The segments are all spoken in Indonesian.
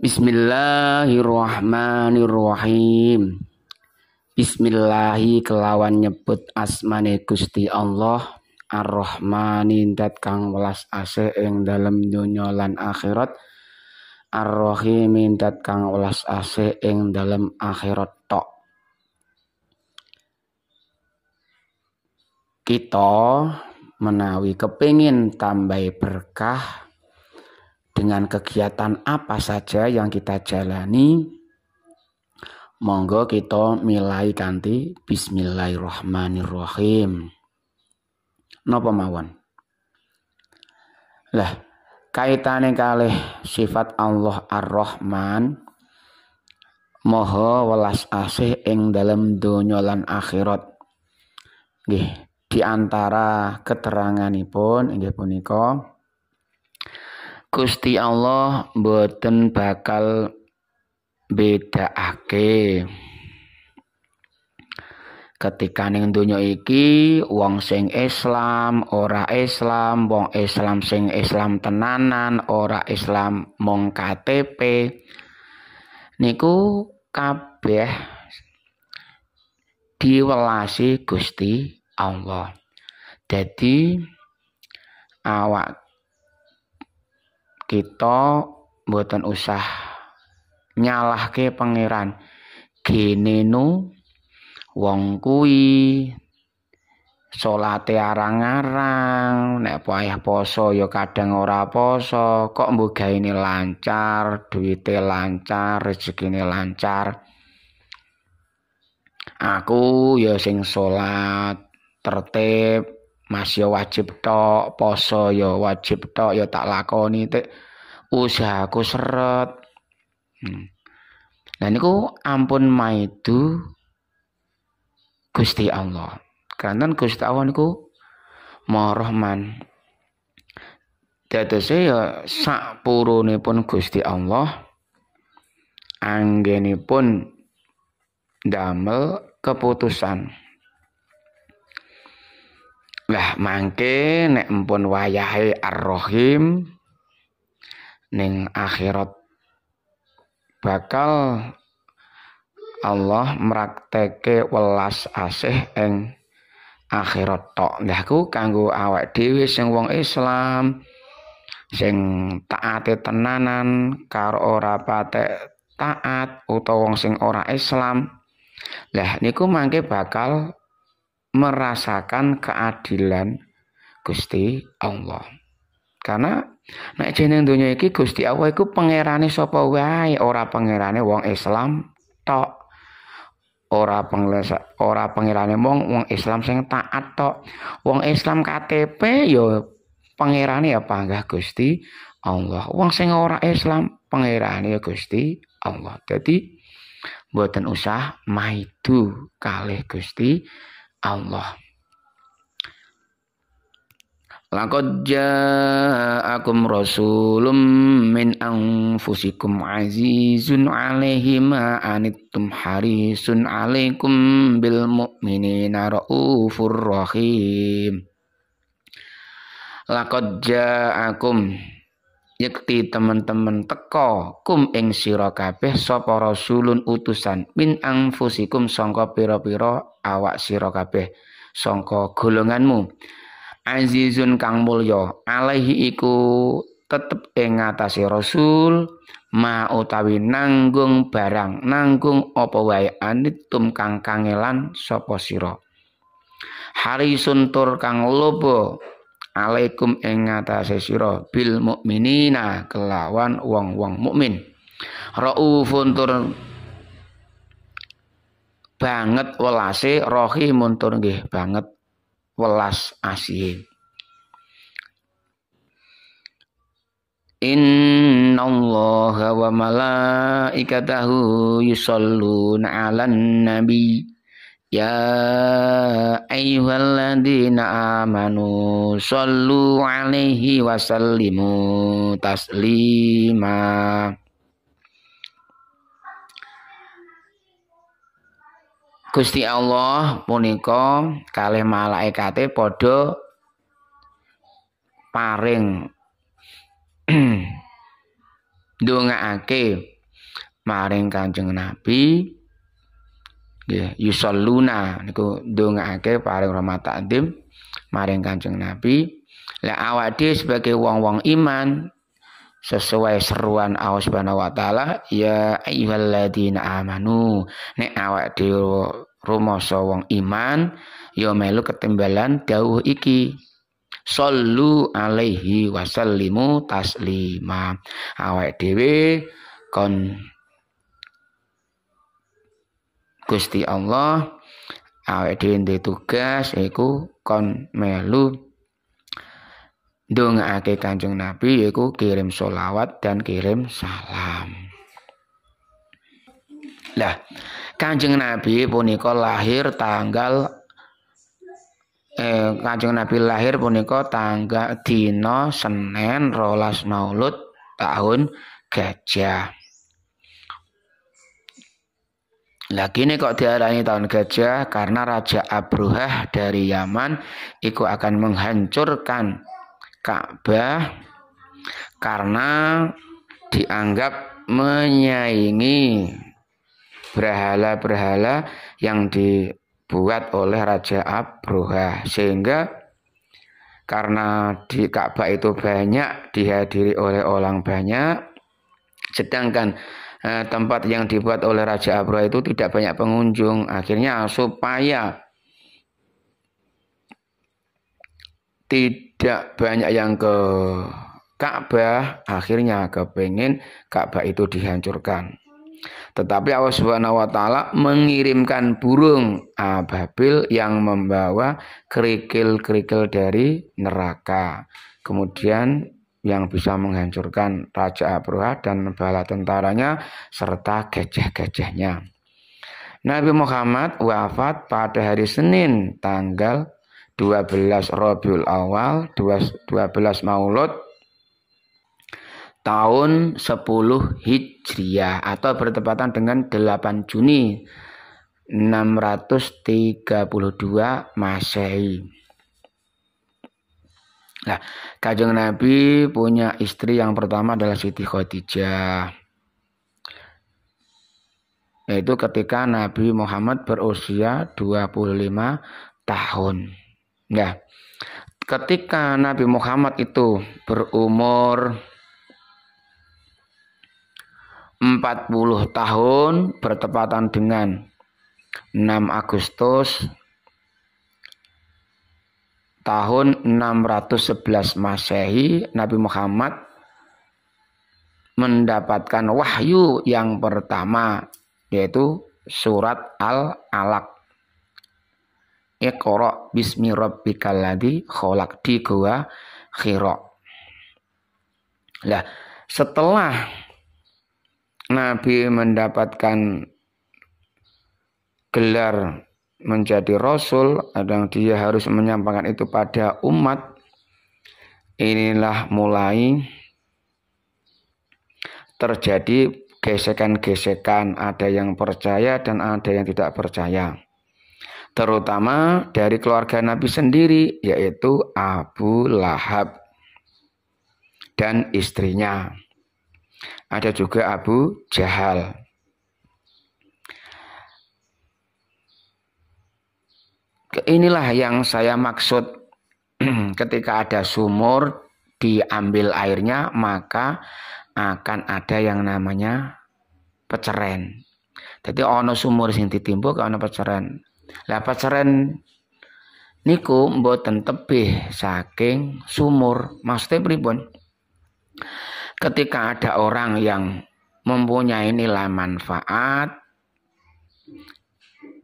Bismillahirrahmanirrahim. Bismillahi kelawan nyebut asmane Gusti Allah Ar-Rahmani dat kang welas asih ing dalem donya lan akhirat, Ar-Rahim dat kang welas asih ing dalem akhirat tok. Kita menawi kepingin tambah berkah dengan kegiatan apa saja yang kita jalani, monggo kita milai kanthi Bismillahirrahmanirrahim. Napa mawon? Lah, kaitane kalih sifat Allah Ar-Rahman, Maha welas asih ing dalem donya lan akhirat. Nggih, di antara keteranganipun inggih punika Gusti Allah mboten bakal bedakake ketika ning donya iki wong sing Islam, ora Islam, wong Islam sing Islam tenanan, ora Islam mung KTP. Niku kabeh diwelasi Gusti Allah. Jadi awak kita mboten usah nyalahke pangeran. Gene nu wong kuwi salate arang-arang, nek payah poso ya kadang ora poso, kok mbok gaene lancar, duwite lancar, rezekine lancar. Aku ya sing salat tertib, Mas ya wajib tok, poso ya wajib tok, ya tak lakoni tek usahaku seret. Nah niku ampun maidu Gusti Allah. Karena Gusti Allah niku Maha Rahman. Dadose ya sakpurunipun Gusti Allah anggenipun damel keputusan. Lah mangke nek empun wayahe Ar-Rahim ning akhirat bakal Allah mraktekke welas asih ing akhirat tok. Lah ku kanggo awak dhewe sing wong Islam sing taate tenanan karo ora patek taat utawa wong sing ora Islam. Lah niku mangke bakal merasakan keadilan Gusti Allah. Karena nek jeneng donya iki Gusti Allah iku pangerane sapa wae, ora pangerane wong Islam tok. Ora pangerane wong Islam sing taat tok. Wong Islam KTP ya pangerane ya panggah Gusti Allah. Wong sing ora Islam pangerane ya Gusti Allah. Dadi mboten usah maidu kalih Gusti Allah. Laqad ja'akum rasulun min anfusikum azizun 'alaihi ma anittum harisun 'alaikum bil mu'minina raufur rahim. Laqad ja'akum yakti teman-teman teko kum ing sira kabeh sapa rasulun utusan min anfusikum sangka pira-pira awak sira kabeh sangka golonganmu, azizun kang mulya alaihi iku tetep ing ngatasé rasul ma utawi nanggung barang, nanggung apa wae anitum kang kangelan sapa sira, harisun tur kang lobo alaikum ing ngatasé sira bil mukminina kelawan wong-wong mukmin, raufun tur banget welase, rahimun tur nggih banget welas asih. Innallaha wa malaikatahu yusholluna 'alan nabi ya ayyuhalladzina amanu shollu 'alaihi wa sallimu taslima. Gusti Allah punika kalih malaikate padha paring ndongaake maring Kanjeng Nabi nggih yusalluna niku ndongaake paring rahmat takdim maring Kanjeng Nabi. Lah awak dhewe sebagai wong-wong iman sesuai seruan Allah Subhanahu wa taala ya ayyuhalladzina amanu nek awak dhewe rumangsa wong iman ya melu ketimbalan dawuh iki sallu alaihi wasallimu taslima awak dhewe kon Gusti Allah awak dhewe duwe tugas iku kon melu ndongaake Kanjeng Nabi yaiku kirim sholawat dan kirim salam. Lah, Kanjeng Nabi punika lahir tanggal Kanjeng Nabi lahir punika tanggal dina Senin 12 Maulud tahun Gajah. Lagi ini kok diarani tahun Gajah karena Raja Abruhah dari Yaman iku akan menghancurkan Ka'bah karena dianggap menyaingi berhala-berhala yang dibuat oleh Raja Abruhah, sehingga karena di Ka'bah itu banyak dihadiri oleh orang banyak, sedangkan tempat yang dibuat oleh Raja Abruhah itu tidak banyak pengunjung. Akhirnya supaya tidak banyak yang ke Ka'bah, akhirnya kepingin Ka'bah itu dihancurkan. Tetapi Allah Subhanahu wa taala mengirimkan burung ababil yang membawa kerikil-kerikil dari neraka. Kemudian yang bisa menghancurkan Raja Abruhah dan bala tentaranya serta gajah-gajahnya. Nabi Muhammad wafat pada hari Senin tanggal 12 Rabiul Awal 12 Maulud tahun 10 Hijriah atau bertepatan dengan 8 Juni 632 Masehi. Nah, Kanjeng Nabi punya istri yang pertama adalah Siti Khadijah. Yaitu ketika Nabi Muhammad berusia 25 tahun. Ya, ketika Nabi Muhammad itu berumur 40 tahun bertepatan dengan 6 Agustus tahun 611 Masehi, Nabi Muhammad mendapatkan wahyu yang pertama yaitu surat Al-Alaq. Iqra bismi rabbikal ladzi khalaq di Gua Hira. Lah, setelah Nabi mendapatkan gelar menjadi rasul, dan dia harus menyampaikan itu pada umat. Inilah mulai terjadi gesekan-gesekan, ada yang percaya dan ada yang tidak percaya. Terutama dari keluarga Nabi sendiri, yaitu Abu Lahab dan istrinya. Ada juga Abu Jahal. Inilah yang saya maksud ketika ada sumur diambil airnya maka akan ada yang namanya peceren. Jadi ono sumur sing ditimbuk ono peceren. Lah peceren niku mboten tebih saking sumur. Maksudnya pripun? Ketika ada orang yang mempunyai nilai manfaat,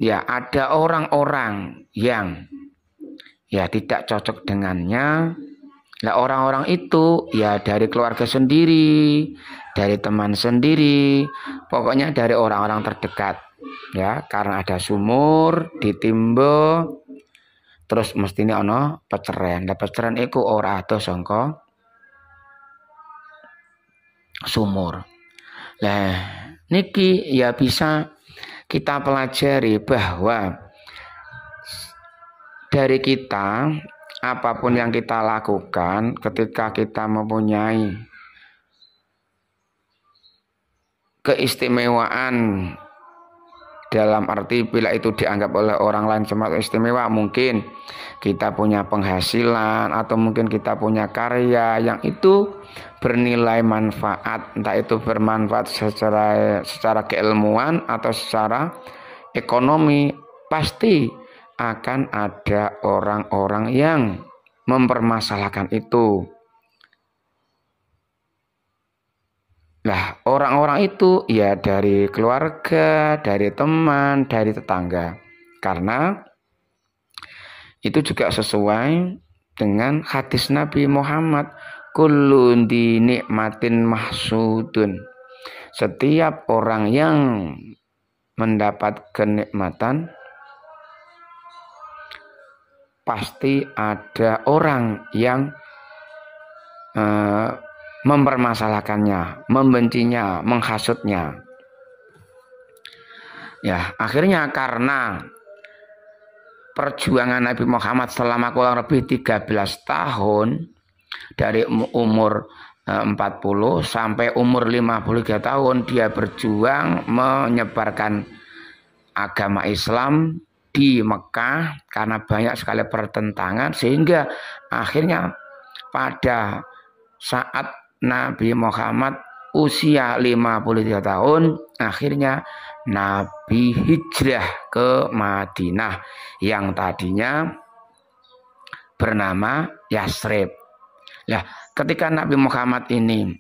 ya ada orang-orang yang ya tidak cocok dengannya. Lah orang-orang itu ya dari keluarga sendiri, dari teman sendiri, pokoknya dari orang-orang terdekat. Ya, karena ada sumur ditimba terus mestine ana peceren. Lah peceren iku ora ado sangka sumur. Lah niki ya bisa kita pelajari bahwa dari kita apapun yang kita lakukan ketika kita mempunyai keistimewaan dalam arti bila itu dianggap oleh orang lain sebagai istimewa, mungkin kita punya penghasilan atau mungkin kita punya karya yang itu bernilai manfaat, entah itu bermanfaat secara keilmuan atau secara ekonomi, pasti akan ada orang-orang yang mempermasalahkan itu. Nah, orang-orang itu ya dari keluarga, dari teman, dari tetangga. Karena itu juga sesuai dengan hadis Nabi Muhammad, kullun di nikmatin mahsudun. Setiap orang yang mendapat kenikmatan pasti ada orang yang mempermasalahkannya, membencinya, menghasutnya. Ya, akhirnya karena perjuangan Nabi Muhammad selama kurang lebih 13 tahun, dari umur 40 sampai umur 53 tahun dia berjuang menyebarkan agama Islam di Mekah karena banyak sekali pertentangan, sehingga akhirnya pada saat Nabi Muhammad usia 53 tahun, akhirnya Nabi hijrah ke Madinah yang tadinya bernama Yasrib. Nah, ketika Nabi Muhammad ini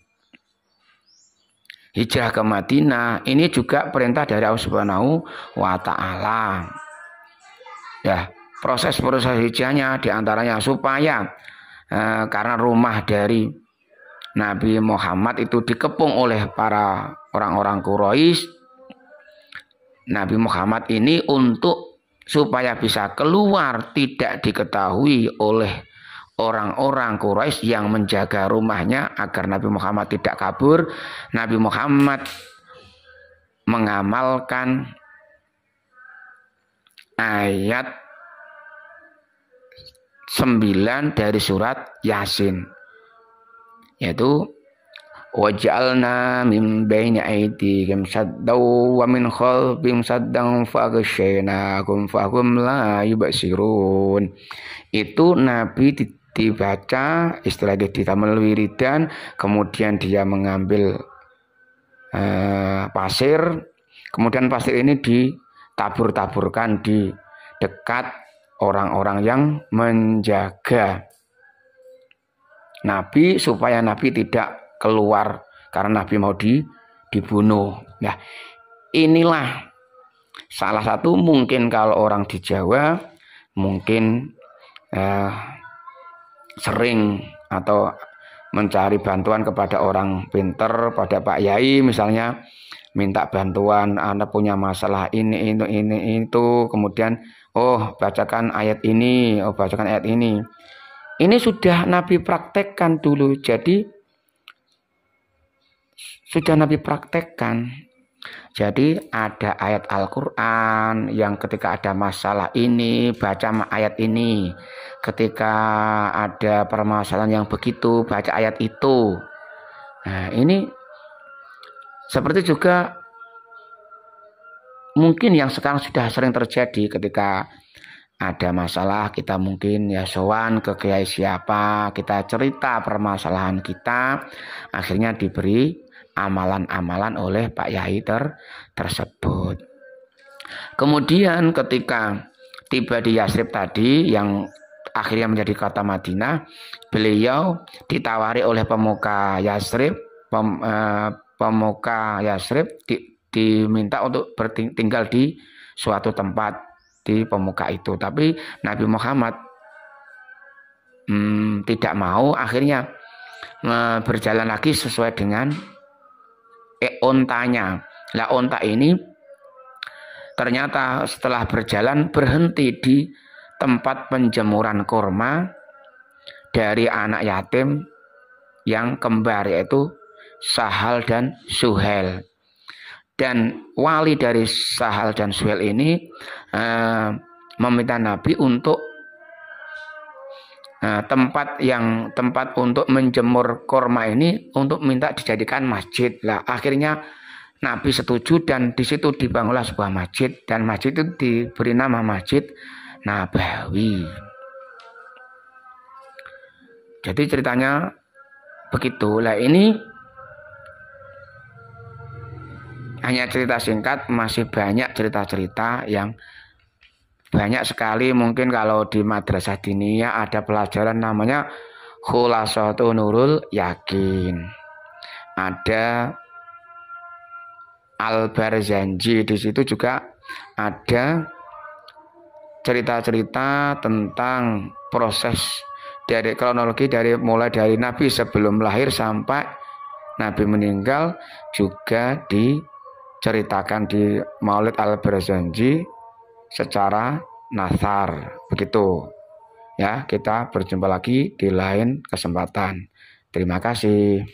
hijrah ke Madinah, ini juga perintah dari Allah Subhanahu wa Ta'ala. Ya, proses-proses hijrahnya diantaranya supaya karena rumah dari Nabi Muhammad itu dikepung oleh para orang-orang Quraisy. Nabi Muhammad ini untuk supaya bisa keluar tidak diketahui oleh orang-orang Quraisy yang menjaga rumahnya agar Nabi Muhammad tidak kabur. Nabi Muhammad mengamalkan ayat 9 dari surat Yasin, yaitu waj'alna min baini aydihim saddaw wa min khalfihim saddan faghshaynahum fahum la yubsirun. Itu Nabi dibaca istilahnya ditamel wiridan, kemudian dia mengambil pasir, kemudian pasir ini ditabur-taburkan di dekat orang-orang yang menjaga Nabi supaya Nabi tidak keluar karena Nabi mau dibunuh. Nah, inilah salah satu mungkin kalau orang di Jawa mungkin sering atau mencari bantuan kepada orang pinter, pada Pak Yai misalnya, minta bantuan, Anda punya masalah ini itu, kemudian bacakan ayat ini, bacakan ayat ini. Ini sudah Nabi praktekkan dulu, jadi sudah Nabi praktekkan. Jadi ada ayat Al-Quran yang ketika ada masalah ini baca ayat ini, ketika ada permasalahan yang begitu baca ayat itu. Nah, ini seperti juga mungkin yang sekarang sudah sering terjadi, ketika ada masalah kita mungkin ya sowan ke kiai siapa, kita cerita permasalahan kita, akhirnya diberi amalan-amalan oleh Pak Yai tersebut. Kemudian ketika tiba di Yasrib tadi yang akhirnya menjadi kota Madinah, beliau ditawari oleh pemuka Yasrib, diminta untuk tinggal di suatu tempat di pemuka itu, tapi Nabi Muhammad tidak mau, akhirnya berjalan lagi sesuai dengan ontanya. Lah, onta ini ternyata setelah berjalan berhenti di tempat penjemuran kurma dari anak yatim yang kembar, yaitu Sahal dan Suhel. Dan wali dari Sahal dan Suhel ini meminta Nabi untuk tempat untuk menjemur kurma ini untuk minta dijadikan masjid. Lah, akhirnya Nabi setuju dan di situ dibangunlah sebuah masjid dan masjid itu diberi nama Masjid Nabawi. Jadi ceritanya begitu. Lah ini hanya cerita singkat, masih banyak cerita-cerita yang banyak sekali. Mungkin kalau di madrasah diniyah ada pelajaran namanya Khulasatu Nurul Yakin. Ada Al-Barzanji, di situ juga ada cerita-cerita tentang proses dari kronologi mulai dari Nabi sebelum lahir sampai Nabi meninggal, juga diceritakan di Maulid Al-Barzanji secara nasar. Begitu. Ya, kita berjumpa lagi di lain kesempatan. Terima kasih.